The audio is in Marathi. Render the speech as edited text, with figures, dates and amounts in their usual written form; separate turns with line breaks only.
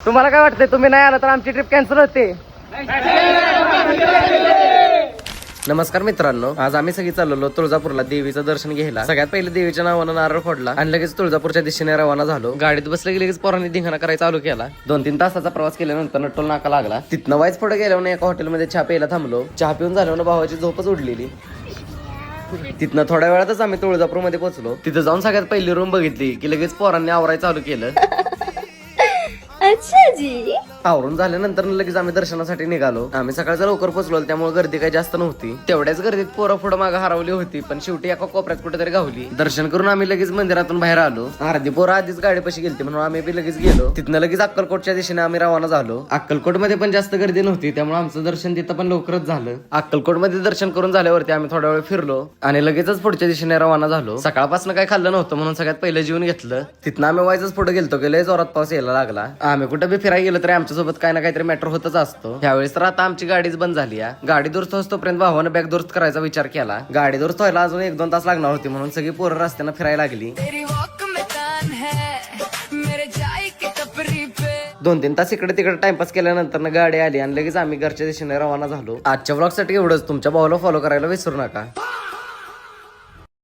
तुम्हाला काय वाटतंय, तुम्ही नाही आला तर आमची ट्रिप कॅन्सल होते? नमस्कार मित्रांनो, आज आम्ही सगळी चाललो तुळजापूरला देवीचं दर्शन घ्यायला. सगळ्यात पहिले देवीच्या नावानं नारळ फोडला आणि लगेच तुळजापूरच्या दिशेने रवाना झालो. गाडीत बसले की लगेच पोरांनी धिंगाणा करायला चालू केला. 2-3 तासाचा प्रवास केल्यानंतर टोल नाका लागला. तिथनं वाईच पुढे गेल्यावर एका हॉटेलमध्ये चहा प्यायला थांबलो. चहा पिऊन झाल्यावर भावाची झोपच उडलेली. तिथनं थोड्या वेळातच आम्ही तुळजापूर मध्ये पोहोचलो. तिथं जाऊन सगळ्यात पहिली रूम बघितली की लगेच पोरांनी आवरायला चालू केलं.
अच्छा जी.
आवरून झाल्यानंतर लगेच आम्ही दर्शनासाठी निघालो. आम्ही सकाळचा लवकर पोहोचलो, त्यामुळे गर्दी काही जास्त नव्हती. तेवढ्याच गर्दीत पोरं पुढं मागं हरवली होती, पण शेवटी एका कोपऱ्यात कुठेतरी गावली. दर्शन करून आम्ही लगेच मंदिरातून बाहेर आलो. अर्धी पोरं आधीच गाडीपाशी गेलती म्हणून आम्ही बी लगेच गेलो. तिथनं लगेच अक्कलकोटच्या दिशेने आम्ही रवाना झालो. अक्कलकोट मध्ये पण जास्त गर्दी नव्हती, त्यामुळे आमचं दर्शन तिथं पण लवकरच झालं. अक्कलकोट मध्ये दर्शन करून झाल्यावरती आम्ही थोडा वेळ फिरलो आणि लगेचच पुढच्या दिशेने रवाना झालो. सकाळपासून काही खाल्लं नव्हतं म्हणून सगळ्यात पहिलं जेवून घेतलं. तिथनं आम्ही वाईजच पुढे गेलतो की लय जोरात पाऊस यायला लागला. आम्ही कुठे बी फिरायला गेलो तरी आमच्यासोबत काही ना काहीतरी मॅटर होतच असतो. त्यावेळेस तर आता आमची गाडीच बंद झाली. गाडी दुरुस्त होतोपर्यंत भावानं बॅग दुरुस्त करायचा विचार केला. गाडी दुरुस्त व्हायला अजून 1-2 तास लागणार होती म्हणून सगळी पोरं रस्त्यानं फिरायला लागली. 2-3 तास इकडे तिकडे टाइमपास केल्यानंतर गाडी आली आणि लगेच आम्ही घरच्या दिशेने रवाना झालो. आजच्या ब्लॉग साठी एवढंच. तुमच्या भावाला फॉलो करायला विसरू नका.